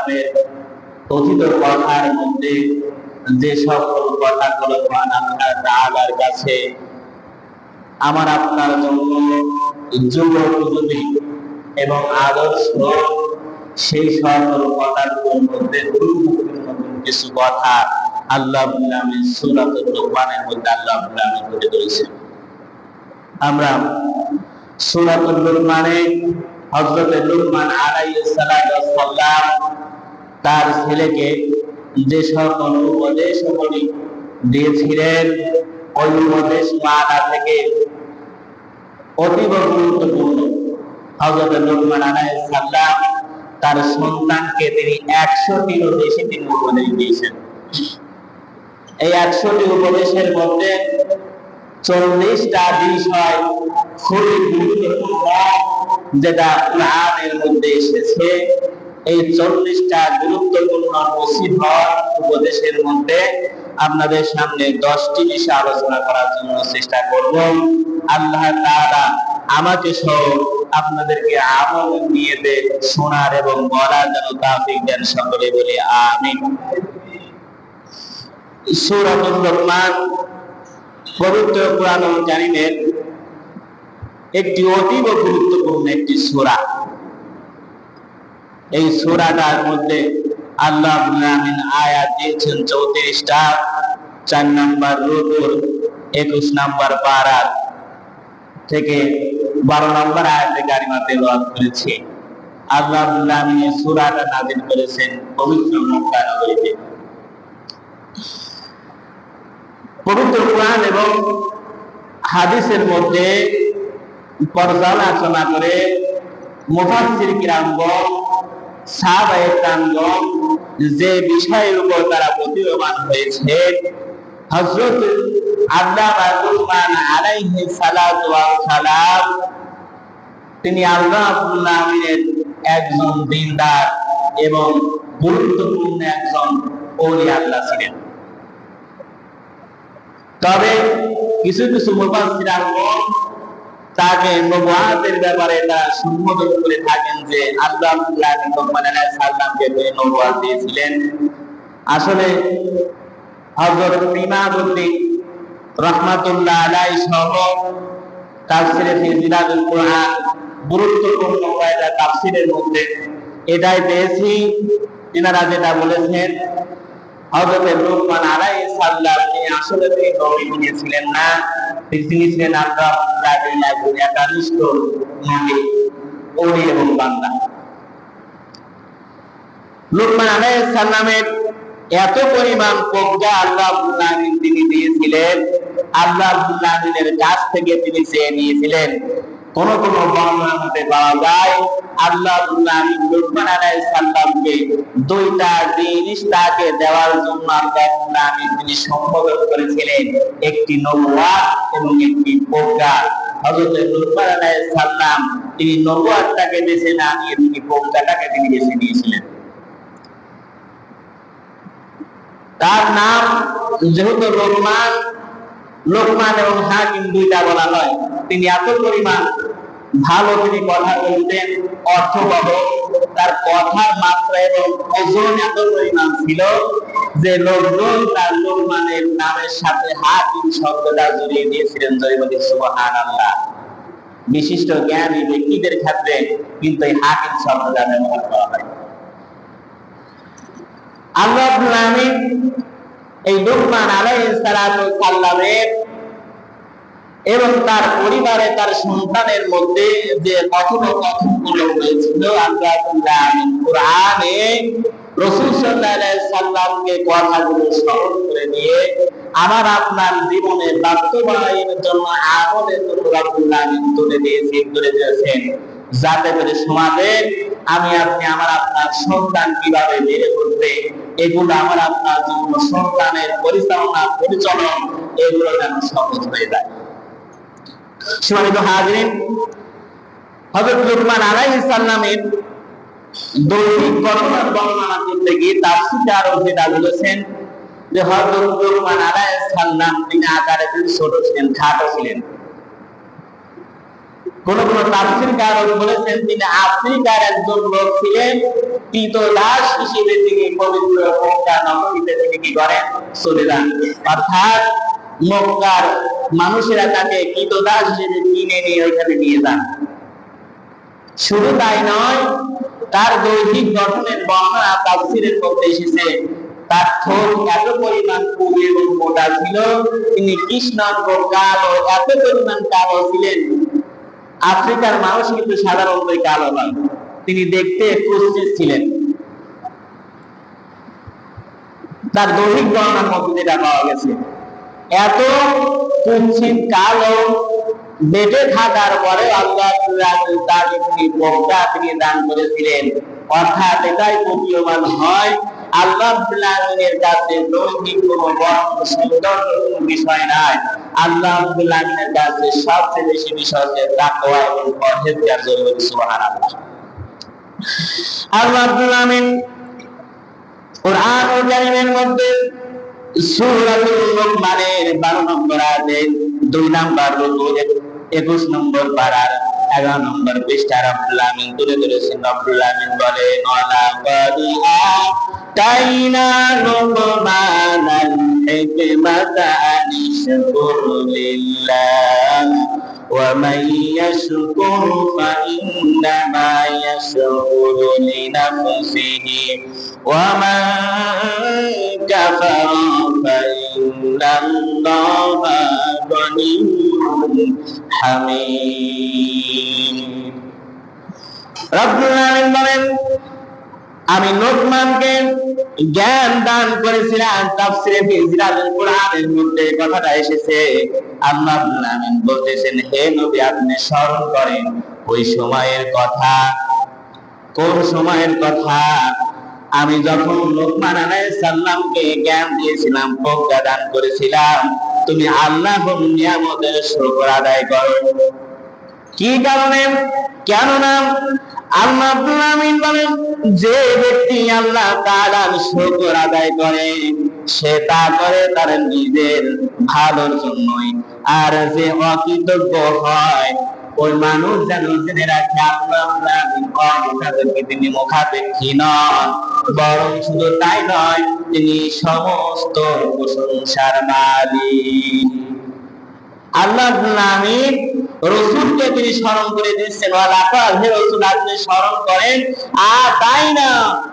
সাল্লামের কথিত কথার মধ্যে যে সকল কথাগুলো মহান আল্লাহ তাআলার কাছে আমার আপনার জন্য যুগোপযোগী এবং আদর্শ, সেই সকল কথাগুলোর মধ্যে গুরুত্বপূর্ণ কিছু কথা আল্লাহ রাব্বুল আলামিন সূরাতুল লুকমানের মধ্যে আল্লাহ রাব্বুল আলামিন তুলে ধরেছেন। আমরা সূরাতুল লুকমানে হযরত লুকমান আলাইহিস সালাম তার ছেলেকে যে সকল উপদেশগুলি দিয়েছিলেন, ওই উপদেশ মানা থেকে অতীব গুরুত্বপূর্ণ। হযরত লুকমান আলাইহিস সালাম তার সন্তানকে তিনি 100টিরও বেশি তিনি উপদেশ দিয়েছেন। এই 100টি উপদেশের মধ্যে 40টা বিষয় খুবই গুরুত্বপূর্ণ, যেটা কোরআনের মধ্যে এসেছে। এই 40টা গুরুত্বপূর্ণ নসিহত উপদেশের মধ্যে আপনাদের সামনে 10টি বিষয় আলোচনা করার জন্য চেষ্টা করব। আল্লাহ তাআলা আমাকে সহ আপনাদেরকে আমল নিয়েতে শোনার এবং বলার যেন তৌফিক দেন, সকলে বলি আমিন। সূরাতুল লুকমান পবিত্র কোরআন কারীমের একটি অতীব গুরুত্বপূর্ণ একটি সূরা। এই সূরাটার মধ্যে আল্লাহ রাব্বুল আলামিন আয়াত দিয়েছেন 34টা। 4 নাম্বার রুকুর 21 নাম্বার পারা থেকে 12 নাম্বার আয়াতে কারিমা তেলাওয়াত করেছি। আল্লাহ রাব্বুল আলামিন এই সূরাটা নাযিল করেছেন পবিত্র মক্কা নগরীতে। পবিত্র কোরআন এবং হাদিসের মধ্যে পর্যালোচনা করে মুফাসসির কিরামগণ, সাহাবায়ে কেরামগণ যে বিষয়ের উপর তারা প্রতীয়মান হয়েছে, হযরত আল্লামা লুকমান আলাইহিস সালাতু ওয়াস সালাম তিনি আল্লাহ রাব্বুল আলামিনের একজন দিনদার এবং গুরুত্বপূর্ণ একজন ওলি আল্লাহ ছিলেন। তবে কিছু কিছু মুফাসসিরগণ তাকে নবুয়তের ব্যাপারে তারা সম্বোধন করে থাকেন যে আল্লাহ রাব্বুল আলামিন লুকমান আলাইহিস সালামকে তিনি নবুয়ত দিয়েছিলেন। আসলে হযরত ইমামউদ্দিন রাহমাতুল্লাহ আলাইহি সহ তাফসীরে ফি জিলালুল কুরআন গুরুত্বপূর্ণ কয়েকটা তাফসীরের মধ্যে এটাই পেয়েছি। তিনারা যেটা বলেছেন, হযরত লুকমান আলাইহিস সালাম তিনি আসলে তিনি নবী ছিলেন না, তিনি ছিলেন আল্লাহ রাব্বুল আলামিনের একজন একনিষ্ঠ নবী, ওলি এবং বান্দা। লুকমান আলাইহিস সালামের এত পরিমাণ প্রজ্ঞা আল্লাহ রাব্বুল আলামিন তিনি দিয়েছিলেন, আল্লাহ রাব্বুল আলামিনের কাছ থেকে তিনি চেয়ে নিয়েছিলেন। কোন কোন বর্ণনাতে পাওয়া যায় আল্লাহ রাব্বুল আলামিন লুকমান আলাইহিস সালামকে দুইটা জিনিস তাকে দেওয়ার জন্য আল্লাহ রাব্বুল আলামিন তিনি সম্বোধন করেছিলেন, একটি নবুয়ত এবং একটি প্রজ্ঞা। হযরত লুকমান আলাইহিস সালাম তিনি নবুয়তটাকে বেছে না নিয়ে তিনি প্রজ্ঞাটাকে তিনি বেছে নিয়েছিলেন। তার নাম যেহেতু লুকমান, লোকমান এবং হাকিম দুইটা বলা হয়। তিনি এত পরিমাণ ভালো তিনি কথা বলতেন, অর্থবহ, তার কথার মাত্রা এবং ওজন এত পরিমাণ ছিল যে লোকজন তার লোকমানের নামের সাথে হাকিম শব্দটা জড়িয়ে দিয়েছিলেন। জয় বলি সুবহানাল্লাহ। বিশিষ্ট জ্ঞানী ব্যক্তিদের ক্ষেত্রে কিন্তু এই হাকিম শব্দটা ব্যবহার করা হয়। আল্লাহ রাব্বুল আলামিন এই লুকমান আলাইহিস সালামের এবং তার পরিবারে তার সন্তানের মধ্যে যে কথোপকথনগুলো হয়েছিল, আল্লাহ রাব্বুল আলামিন কোরআনে রাসূল সাল্লাল্লাহু আলাইহি সাল্লামকে কথাগুলো স্মরণ করে দিয়ে আমার আপনার জীবনে বাস্তবায়নের জন্য আমলের জন্য রাব্বুল আলামিন তুলে দিয়েছেন, যাতে করে সমাজে আমি আপনি আমার আপনার সন্তান কিভাবে বেড়ে উঠবে, এগুলো আমার আপনার জন্য সন্তানের পরিচালন এগুলো যেন সহজ হয়ে যায়। সম্মানিত হাজিরিন, হযরত লুকমান আলাইহিস সালামের দৈনিক ঘটনার বর্ণনা করতে গিয়ে তাফসীরে আরো যেটা বলেছেন যে হযরত লুকমান আলাইহিস সালাম তিনি আকারে ছোট ছিলেন, খাটো ছিলেন। কোন কোন তাফসীরকার বলেছেন তিনি আফ্রিকার একজন লোক ছিলেন, কৃতদাস হিসেবে তিনি পবিত্র মক্কা নগরীতে তিনি কি করেন, চলে যান। অর্থাৎ মক্কার মানুষেরা তাকে কৃতদাস হিসেবে কিনে নিয়ে ওইখানে নিয়ে যান। শুধু তাই নয়, তার দৈহিক গঠনের বর্ণনা তাফসীরের মধ্যে এসেছে। তার ঠোঁট এত পরিমাণ পুরু এবং মোটা ছিল, তিনি কৃষ্ণাঙ্গ কালো, এত পরিমাণ কালো ছিলেন। আফ্রিকার মানুষ কিন্তু সাধারণত কালো নয়, তিনি দেখতে কুৎসিত ছিলেন। তার দৈহিক বর্ণনার মধ্যে যেটা পাওয়া গেছে, এত কুৎসিত কালো, বেঁচে থাকার পরে আল্লাহ তাকে তিনি বক্তা তিনি দান করেছিলেন। অর্থাৎ এটাই প্রতীয়মান হয় আল্লাহ রাব্বুল আলামিনের কাছে দৈহিক কোনো বর্ণ সৌন্দর্য কোনো বিষয় নয়। আল্লাহ রাব্বুল আলামিনের কাছে সবচেয়ে বেশি বিষয় হচ্ছে তাকওয়া এবং পরহেজগার। সুবহানাল্লাহ। আল্লাহ রাব্বুল আলামিন কুরআনুল কারীমের মধ্যে সূরাতুল লুকমানের 12 নম্বর আয়াতে 2 নম্বর রুকুর 21 নম্বর পারার 11 নম্বর পৃষ্ঠা রব্বুল আলামিন তুলে ধরেছেন। রব্বুল আলামিন বলেন, ওয়ালাকাদ আতাইনা লুকমানাল হিকমাতা আনিশকুর লিল্লাহ ওয়া মান ইয়াশকুর ফাইন্নামা ইয়াশকুরু লিনাফসিহি ওয়া মান কাফারা ফাইন্নাল্লাহা গনিয়্যুন হামিদ। রব্বুল আলামিন বলেন, আমি লোকমানকে জ্ঞান দান করেছিলাম। তাফসীরে ফিজিরাতুল কুরআনের মধ্যে কথাটা এসেছে। আল্লাহ রাব্বুল আলামিন বলতেছেন, হে নবী আপনি স্মরণ করেন ওই সময়ের কথা। কোন সময়ের কথা? আমি যখন লোকমান আলাইহিস সালামকে জ্ঞান দিয়েছিলাম, প্রজ্ঞা দান করেছিলাম, তুমি আল্লাহর নিয়ামতের শুকর আদায় করো। কি কারণে? কেননা আল্লাহ রাব্বুল আলামিন বলেন, যে ব্যক্তি আল্লাহ তাআলার শুকর আদায় করে সে তা করে তার নিজের ভালোর জন্যই। আর যে অকৃতজ্ঞ হয় ওই মানুষ যেন জেনে রাখে আল্লাহ রাব্বুল আলামিন অমুখাপেক্ষী, তিনি মুখাপেক্ষী নন, বরং শুধু তাই নয়, তিনি সমস্ত প্রশংসার মালিক। আল্লাহ রাব্বুল আলামিন রাসূলকে তিনি স্মরণ করে দিচ্ছেন, ওয়ালাকাদ, হে রাসূল আপনি স্মরণ করেন, তাই না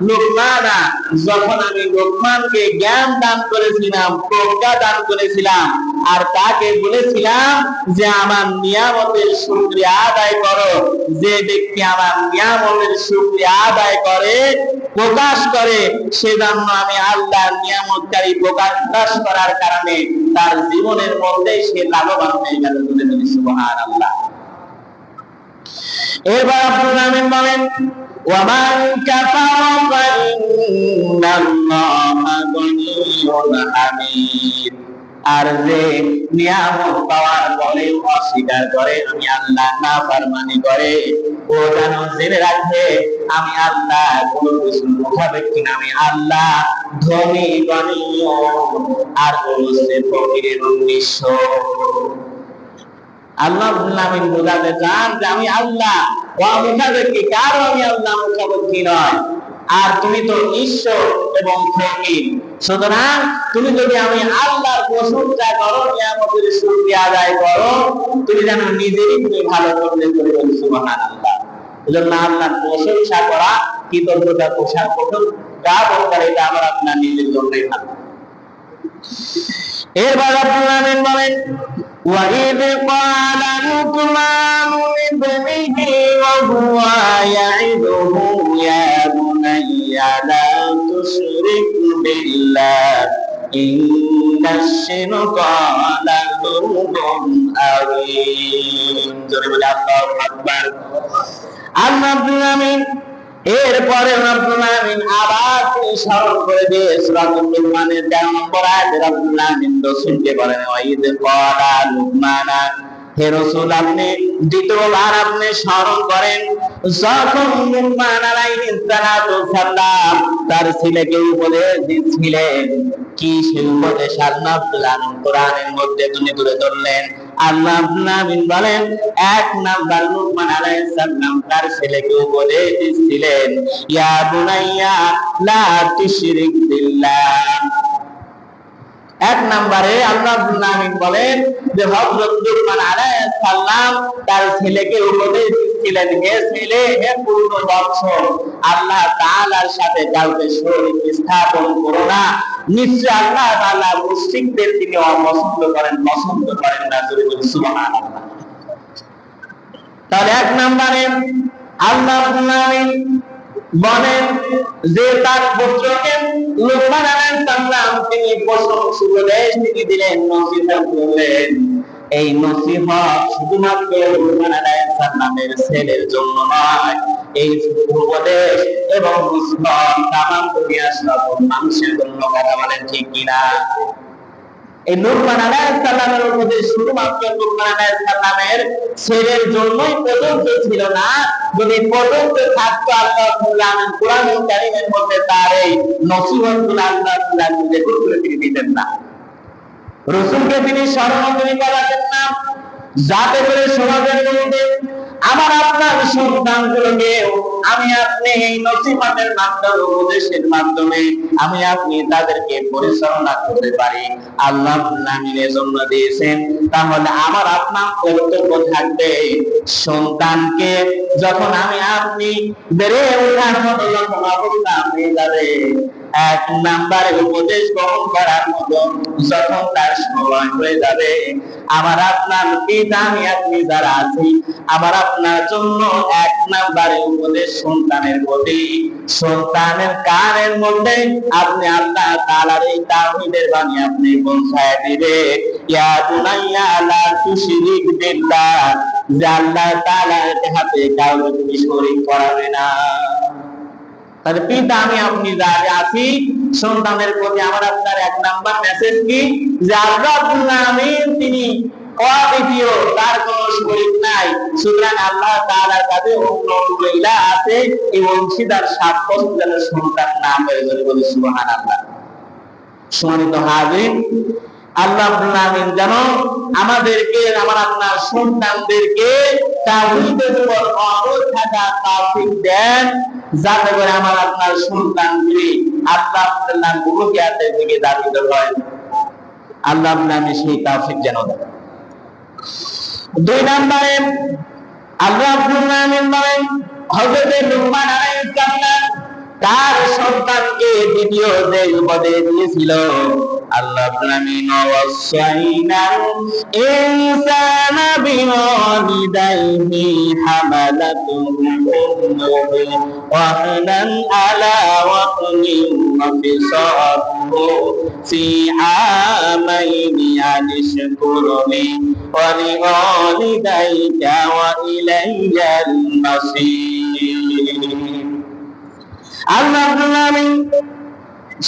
লোকমানা, যখন আমি লোকমানকে জ্ঞান দান করেছিলাম, প্রজ্ঞা দান করেছিলাম, আর তাকে বলেছিলাম যে আমার নিয়ামতের শুকরিয়া আদায় করো। যে ব্যক্তি আমার নিয়ামতের শুকরিয়া আদায় করে, প্রকাশ করে, সেজন্য আমি আল্লাহর নিয়ামতকারী প্রকাশ করার কারণে তার জীবনের মধ্যে সে লাভবান হয়ে গেল। সুবহানাল্লাহ। এবার আব্দুর রহমান বলেন, ওয়ামান কাফারা ফাইন্নাল্লাহা গনিয়্যুন হামিদ। আর যে নিয়ামত পাওয়ার পরেও অস্বীকার করে, আমি আল্লাহ নাফরমানি করে, ও যেন জেনে রাখে আমি আল্লাহ কোনো কিছুর মুখাপেক্ষী না, আমি আল্লাহ ধনী গণীয় আর হচ্ছে ফকির এবং নিঃস্ব। আল্লাহ রাব্বুল আলামিন বোঝাতে চান যে আমি আল্লাহ মুখাপেক্ষী, কারণ আমি আল্লাহ মুখাপেক্ষী নয়, আর তুমি তো নিঃস্ব এবং ফকির। সুতরাং তুমি যদি আমি আল্লাহর প্রশংসা করো, নিয়ামতের শুকরিয়া আদায় করো, তুমি যেন নিজেরই তুমি ভালো করলে করে বলি সুবহানাল্লাহ। এজন্য আল্লাহর প্রশংসা করা, কৃতজ্ঞতা প্রকাশ করুন, যা দরকার এটা আমার আপনার নিজের জন্যই ভালো। এরপর রাব্বুল আলামিন বলেন, وَإِذْ قَالَ لُقْمَانُ لِابْنِهِ وَهُوَ يَعِظُهُ يَا بُنَيَّ لَا تُشْرِكْ بِاللَّهِ إِنَّ الشِّرْكَ لَظُلْمٌ عَظِيمٌ। জোরে বলে আল্লাহু আকবার। আল্লাহ রাব্বুল আলামিন এরপরে রাব্বুল আলামিন আবার স্মরণ করে দিয়ে সূরাতুল লুকমানের 13 নম্বর আয়াতে রাব্বুল আলামিন রাসূলকে বলেন, ওয়াইদ ক্বালা লুকমানা, হে রাসূল আপনি দ্বিতীয়বার আপনি স্মরণ করেন যখন লুকমান আলাইহিস সালাম তার ছেলেকে উপদেশ দিচ্ছিলেন। কি সে উপদেশ আল্লাহ রাব্বুল আলামিন কোরআনের মধ্যে তুলে ধরলেন। আল্লাহ রাব্বুল আলামিন বলেন, এক নাম্বার লুকমান আলাইহিস সালাম তার ছেলেকে উপদেশ দিচ্ছিলেন, ইয়া বুনাইয়া লা তুশরিক বিল্লাহ। এক নম্বরে আল্লাহ রাব্বুল আলামিন বলেন যে হযরত লুকমান আলাইহিস সালাম তার ছেলেকে উপদেশ দিচ্ছিলেন, হে ছেলে, হে পূর্ণ বৎস, আল্লাহ তাআলার সাথে কাউকে শরীক স্থাপন করো না। নিশ্চয় আল্লাহ তাআলা মুশরিকদের তিনি অপছন্দ করেন, পছন্দ করেন না। জোরে বলি সুবহানাল্লাহ। তাহলে এক নম্বরে আল্লাহ রাব্বুল আলামিন বলেন যে তার পুত্রকে লুকমান আলাইহিস সালাম তিনি প্রশংসা উপদেশ তিনি দিলেন, নসিহত করলেন। এই নসিহত শুধুমাত্র লুকমান আলাইহিস সালামের ছেলের জন্য নয়, এই উপদেশ এবং নসিহত তামাম দুনিয়ার সকল মানুষের জন্য। কথা বলেন ঠিক কিনা? এই লুকমান আলাইহিস সালামের উপদেশ শুধুমাত্র লুকমান আলাইহিস সালামের ছেলের জন্যই প্রযোজ্য ছিল না। যদি প্রযোজ্য থাকতো, আল্লাহ রাব্বুল আলামিন কোরআনুল কারীমের মধ্যে তার এই নসিহতগুলো আল্লাহ রাব্বুল আলামিন রেকর্ড করে তিনি দিতেন না। রাসূলকে তিনি স্মরণীয় করাতেন না, যাতে করে সমাজের মধ্যে আমার আপনার সন্তানগুলোকে আমি আপনি এই নসিহতের মাধ্যমে, উপদেশের মাধ্যমে আমি আপনি তাদেরকে পরিচালনা করতে পারি। আল্লাহ নামের জন্য দিয়েছেন। তাহলে আমার আপনার কর্তব্য থাকবে সন্তানকে যখন আমি আপনি বেড়ে ওঠার মতো যখন অবস্থা হয়ে যাবে, এক নাম্বারে উপদেশ গ্রহণ করার মতো যখন তার সময় হয়ে যাবে, আমার আপনার পিতা আমি আপনি যারা আছি, আমার আপনার জন্য এক নাম্বারে উপদেশ সন্তানের প্রতি, সন্তানের কানের মধ্যে আপনি আল্লাহ তাআলার এই তাওহীদের বাণী আপনি পৌঁছায় দিবে। ইয়া বুনাইয়া লা তুশরিক বিল্লাহ, যে আল্লাহ তাআলার হাতে কাউকে তুমি শরীক করাবে না। তাহলে পিতা আমি আপনি যারা আছি, সন্তানের প্রতি আমার আপনার এক নাম্বার মেসেজ কি, যে আল্লাহ রাব্বুল আলামিন তিনি অদ্বিতীয়, তার কোনো শরীক নাই। সুতরাং আল্লাহ তাআলার কাছে অন্য ইলাহ আছে, এই অংশীদার সাব্যস্ত যেন সন্তান না হয়ে যায়। বলি সুবহানাল্লাহ। সম্মানিত হাজির, আল্লাহ রাব্বুল আলামিন যেন আমাদেরকে, আমার আপনার সন্তানদেরকে তাওহীদের উপর অটল থাকার তৌফিক দেন, যাতে করে আমার আপনার সন্তানগুলি আল্লাহ তাআলার উলুহিয়াতের দিকে ধাবিত হয়। আল্লাহ রাব্বুল আলামিন সেই তৌফিক যেন দেন। দুই নম্বরে আল্লাহ রাব্বুল আলামিন বলেন, হযরত লুকমান আলাইহিস সালাম তার সন্তানকে দ্বিতীয় যে উপদেশ দিয়েছিল, আল্লাহ রাব্বুল আলামিন ওয়াসাইনাল ইনসানা বিওয়ালিদাইহি হামালাতুহু উম্মুহু ওয়াহনান আলা ওয়াহনিন ওয়া ফিসালুহু ফি আমাইনি আনিশকুরনি ওয়া লিওয়ালিদাইকা ওয়া ইলাইয়াল মাসীর। আল্লাহ রাব্বুল আলামিন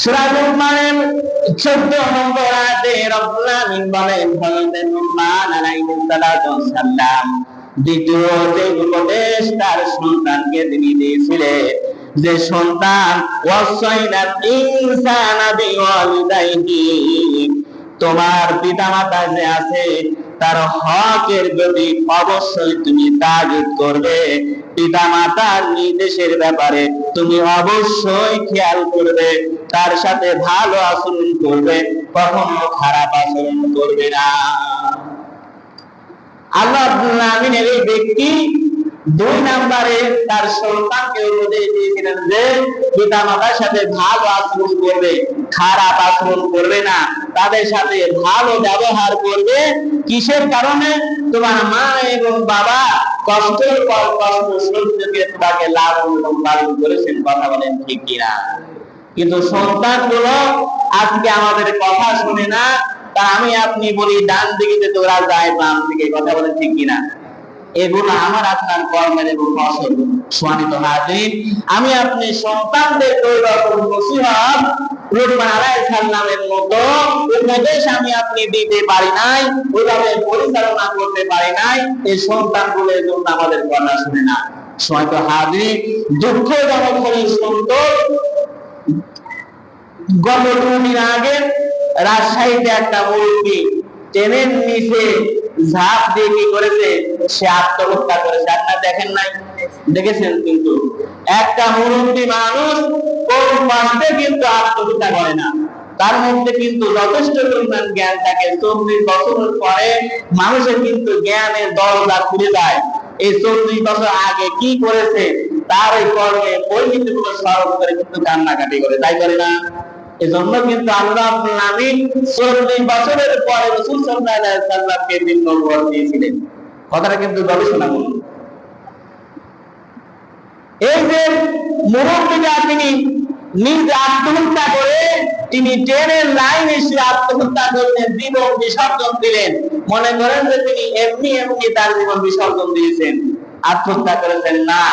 সূরা লুকমানের 14 নম্বর আয়াতে রব্বুল আলামিন বলেন, হযরত লুকমান আলাইহিস সালাম দ্বিতীয় যে উপদেশ তার সন্তানকে তিনি দিয়েছিলেন, যে সন্তান ওয়াসাইনাল ইনসানা বিওয়ালিদাইহি, তোমার পিতামাতা যে আছে তার হকের প্রতি অবশ্যই তুমি তাগিদ করবে। পিতামাতার নির্দেশের ব্যাপারে তুমি অবশ্যই খেয়াল করবে, তার সাথে ভালো আচরণ করবে, কখনো খারাপ আচরণ করবে না। আল্লাহ রাব্বুল আলামিনের এই ব্যক্তি দুই নম্বরে তার সন্তানকে উপদেশ দিয়েছিলেন যে পিতামাতার সাথে ভালো আচরণ করবে, খারাপ আচরণ করবে না, তাদের সাথে ভালো ব্যবহার করবে। কিসের কারণে? তোমার মা এবং বাবা কষ্টের পর কষ্ট সহ্য করে তোমাকে লালন পালন করেছেন। কথা বলেন ঠিক কিনা? কিন্তু সন্তানগুলো আজকে আমাদের কথা শুনে না, তা আমি আপনি বলি ডান দিকে তোরা যায় বাম দিকে। কথা বলেন ঠিক কিনা? এগুলো আমার আপনার কর্মের এবং ফসল। সম্মানিত হাজির, আমি আপনি সন্তানদের ওইরকম নসিহত লুকমান আলাইহিস সালামের মতো উপদেশ আমি আপনি দিতে পারি নাই, ওইভাবে পরিচালনা করতে পারি নাই। এই সন্তানগুলোর জন্য আমাদের কথা শুনে না। সম্মানিত হাজির, দুঃখজনক হলে সত্য, গত 2 দিন আগে রাজশাহীতে একটা মুরগি ট্রেনের নিচে ঝাঁপ দিয়ে কি করেছে, সে আত্মহত্যা করেছে। আপনারা দেখেন নাই? দেখেছেন? কিন্তু একটা মুরব্বী মানুষ কোন কষ্টে কিন্তু আত্মহত্যা করে না, তার মধ্যে কিন্তু যথেষ্ট পরিমাণ জ্ঞান থাকে। 40 বছর পরে মানুষের কিন্তু জ্ঞানের দরজা খুলে যায়। এই 40 বছর আগে কি করেছে তার এই কর্মে পরিণতিগুলো স্মরণ করে কিন্তু কান্নাকাটি করে, তাই করে না? এজন্য কিন্তু আল্লাহ রাব্বুল আলামিন 40 বছরের পরে রাসূল সাল্লাল্লাহু আলাইহি ওয়াসাল্লামকে দিন নবুয়ত দিয়েছিলেন। কথাটা কিন্তু গবেষণা করুন। এই যে মুরব্বীরা তিনি নিজ আত্মহত্যা করে তিনি ট্রেনের লাইনে এসে আত্মহত্যা করলেন, জীবন বিসর্জন দিলেন। মনে করেন যে তিনি এমনি এমনি তার জীবন বিসর্জন দিয়েছেন, আত্মহত্যা করেছেন না।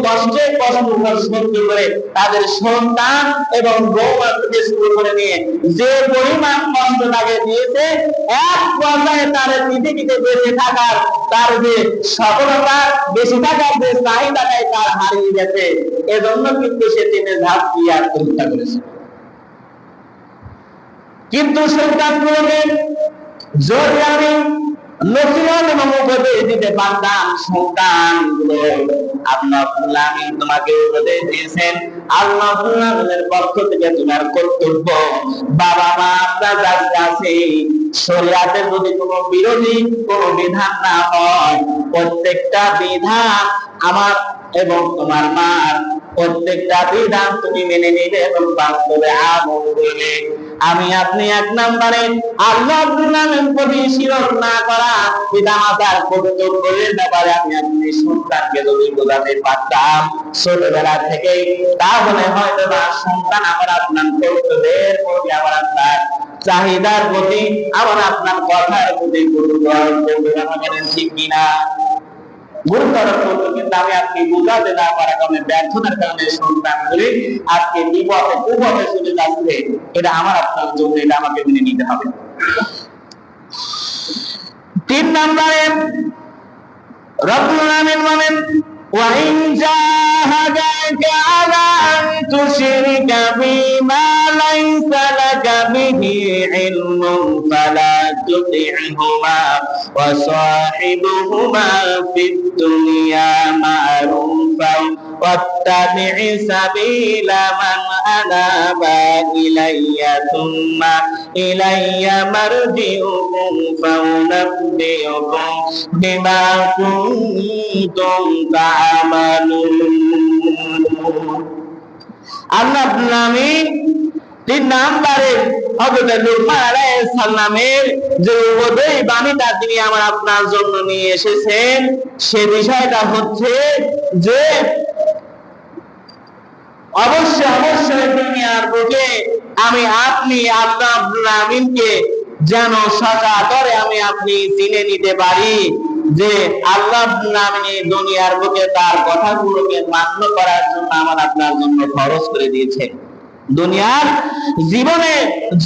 কষ্টে কষ্ট সহ্য করে তাদের সন্তান এবং বৌমা থেকে শুরু করে নিয়ে যে পরিমাণ কষ্ট তাকে দিয়েছে, এক পর্যায়ে তার পৃথিবীতে বেঁচে থাকার তার যে সফলতা, বেঁচে থাকার যে চাহিদাটাই তার হারিয়ে গেছে। এজন্য কিন্তু সে ট্রেনে ঝাঁপ দিয়ে আত্মহত্যা করেছে। কিন্তু সন্তানগুলোকে যদি আমি নসিহত এবং উপদেশ দিতে পারতাম, সন্তানগুলো আল্লাহ রাব্বুল আলামিন তোমাকে উপদেশ দিয়েছেন, আল্লাহ রাব্বুল আলামিনের পক্ষ থেকে তোমার কর্তব্য, বাবা মা আপনার কাছে শরীয়তের যদি কোনো বিরোধী কোনো বিধান না হয়, প্রত্যেকটা বিধান আমার এবং তোমার মার প্রত্যেকটা বিধান তুমি মেনে নিবে এবং বাস্তবে আমল করবে। আমি আপনি এক নম্বরে আল্লাহ রাব্বুল আলামিনের প্রতি শিরক না করা পিতামাতার কর্তব্যের ব্যাপারে আমি আপনি সন্তানকে যদি বোঝাতে পারতাম ছোটবেলা থেকেই, তাহলে হয়তো বা সন্তান আমার আপনার কর্তব্যের প্রতি, আমার আপনার চাহিদার প্রতি, আমার আপনার কথার প্রতি গুরুত্ব আরোপ করবে। আমাদের ঠিক কিনা? গুরুত্ব আরোপ করতো। কিন্তু আমি আপনি বোঝাতে না পারার কারণে, ব্যর্থতার কারণে সন্তানগুলি আজকে বিপদে কুপথে চলে যাচ্ছে। এটা আমার আপনার জন্য, এটা আমাকে মেনে নিতে হবে। 3 নম্বরে রব্বুল আলামিন বলেন, ওয়া ইন জাহাদাকা আলা আন তুশরিকা বিমা লাইসা লাকা বিহি ইলমুন ফালা তুতি'হুমা ওয়া সাহিবহুমা ফিদ দুনিয়া মা'রুফান ওয়াত্তাবি' সাবিলা মান আনাবা ইলাইয়া তুম্মা ইলাইয়া মারজিউকুম ফাউনাব্বিউকুম বিমা কুনতুম তা'মালুন। আল্লাহ রাব্বুল আলামিন 3 নম্বরে হযরত লুকমান আলাইহিস সালামের যে উপদেশ বাণীটা তিনি আমার আপনার জন্য নিয়ে এসেছেন, সে বিষয়টা হচ্ছে যে অবশ্যই দুনিয়ার বুকে আমি আপনি আল্লাহ রাব্বুল আলামিনকে যেন সচরাচর আমি আপনি চিনে নিতে পারি যে আল্লাহ রাব্বুল আলামিন দুনিয়ার বুকে তার কথাগুলোকে মান্য করার জন্য আমার আপনার জন্য ফরজ করে দিয়েছেন। দুনিয়ার জীবনে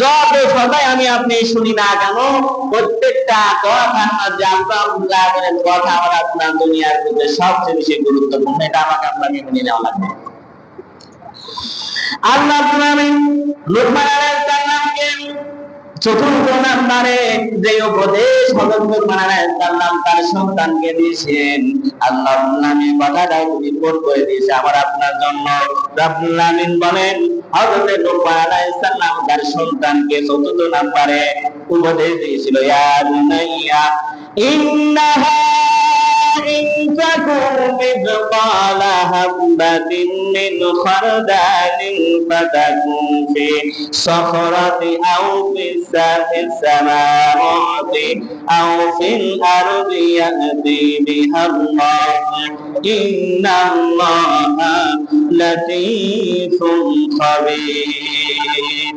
যত সদাই আমি আপনি শুনি না কেন, প্রত্যেকটা কথার মধ্যে আল্লাহ রাব্বুল আলামিনের কথা আমার আপনার দুনিয়ার মধ্যে সবচেয়ে বেশি গুরুত্বপূর্ণ। এটা আমাকে আপনাকে মেনে নেওয়া লাগবে। আল্লাহ রাব্বুল আলামিন লুকমান আলাইহিস সালামকে 4th নম্বরে যে উপদেশ হযরত লুকমান আলাইহিস সালাম তার সন্তানকে দিয়েছেন, আল্লাহ রাব্বুল আলামিন কথাটা রিপোর্ট করে দিয়েছে আমার আপনার জন্য। রাব্বুল আলামিন বলেন, হযরত লুকমান আলাইহিস সালাম তার সন্তানকে 4th নম্বরে উপদেশ দিয়েছিল, ইয়া বুনাইয়া ইন্নাহা ইন তাকুম মিথকালা হাববাতিন মিন খারদালিন ফাতাকুন ফি সাখরাতি আও ফিস সামাওয়াতি আও ফিল আরদি ইয়াতি বিহাল্লাহ ইন্নাল্লাহা লাতীফুন খাবীর।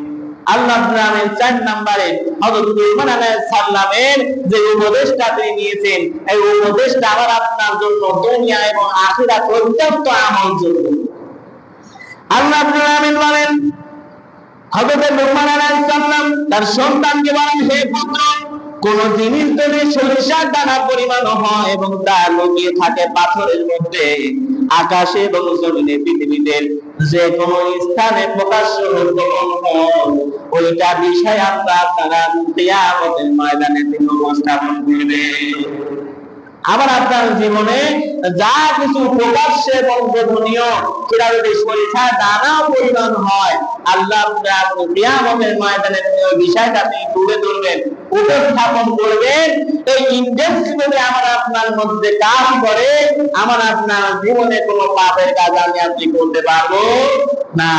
আল্লাহ রাব্বুল আলামিন 4 নম্বরে হযরত লুকমান আলাইহিস সালামের যে উপদেশটা তিনি নিয়েছেন, এই উপদেশটা আমার আপনার জন্য দুনিয়া এবং আখিরাত অত্যন্ত আমলযোগ্য। আল্লাহ রাব্বুল আলামিন বলেন, হযরত লুকমান আলাইহিস সালাম তার সন্তানকে বলেন, হে পুত্র, কোন জিনিস যদি সরিষার দানা পরিমাণ হয় এবং তা লুকিয়ে থাকে পাথরের মধ্যে, আকাশে এবং জমিনে পৃথিবীতে যে কোনো স্থানে প্রকাশ্য গোপন হোক, ওইটা বিষয় আপনারা কিয়ামতের ময়দানে তিনি উপস্থাপন করবেন। আবার আপনার জীবনে যা কিছু প্রকাশ্যে এবং গোপনীয় সেটা যদি পরীক্ষা দানা পরিমাণ হয়, আল্লাহ কিয়ামতের ময়দানে ওই বিষয়টা তিনি তুলে ধরবেন, উপস্থাপন করবেন। এই ইন্ডেক্স যদি আমার আপনার মধ্যে কাজ করে, আমার আপনার জীবনে কোনো পাপের কাজ আমি আপনি করতে পারবো না।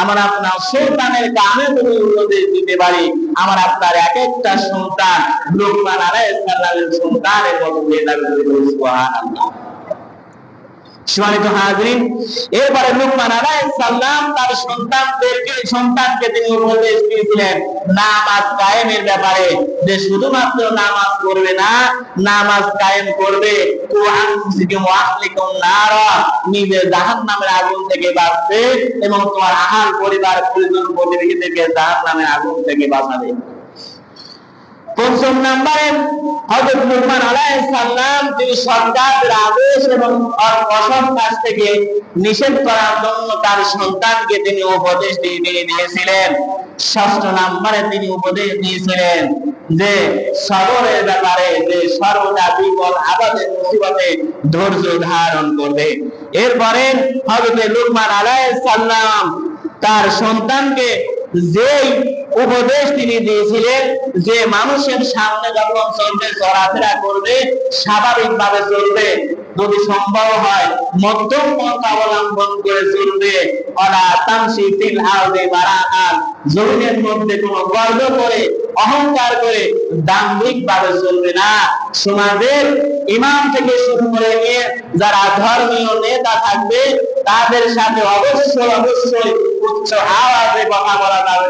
আমার আপনার সন্তানের কানে যদি উপদেশ দিতে পারি, আমার আপনার এক একটা সন্তান লোকমান আলাইহিস সালামের সন্তানের মতো হয়ে যাবে। সুবহানাল্লাহ। সম্মানিত হাজিরিন, এরপরে লোকমান আলাইহিস সালাম তার সন্তানকে তিনি উপদেশ দিয়েছিলেন নামাজ কায়েমের ব্যাপারে, যে শুধুমাত্র নামাজ পড়বে না, নামাজ কায়েম করবে, নিজে জাহান্নামের আগুন থেকে বাঁচবে এবং তোমার আহাল পরিবার পরিজন প্রতিবেশীদেরকে জাহান্নামের আগুন থেকে বাঁচাবে। পঞ্চম নম্বরে হযরত লোকমান আলাইহিস সালাম তিনি সৎকাজের আদেশ এবং অসৎ কাজ থেকে নিষেধ করার জন্য তার সন্তানকে তিনি উপদেশ দিয়েছিলেন। ষষ্ঠ নম্বরে তিনি উপদেশ দিয়েছিলেন যে সবরের ব্যাপারে, যে সর্বদা বিপদ আপদে মুসিবতে ধৈর্য ধারণ করবে। এরপরে হযরত লোকমান আলাইহিস সালাম তার সন্তানকে যেই উপদেশ তিনি দিয়েছিলেন যে মানুষের সামনে যখন চলবে, চলাফেরা করবে, স্বাভাবিকভাবে চলবে, যদি সম্ভব হয় মধ্যম পথ অবলম্বন করে চলবে। ওয়ালা তামশি ফিল আরদি মারাআন, জমিনের মধ্যে কোনো গর্ব করে অহংকার করে দাম্ভিক ভাবে চলবে না। সমাজের ইমাম থেকে শুরু করে নিয়ে যারা ধর্মীয় নেতা থাকবে তাদের সাথে অবশ্যই উচ্চ আওয়াজে কথা বলা যাবে।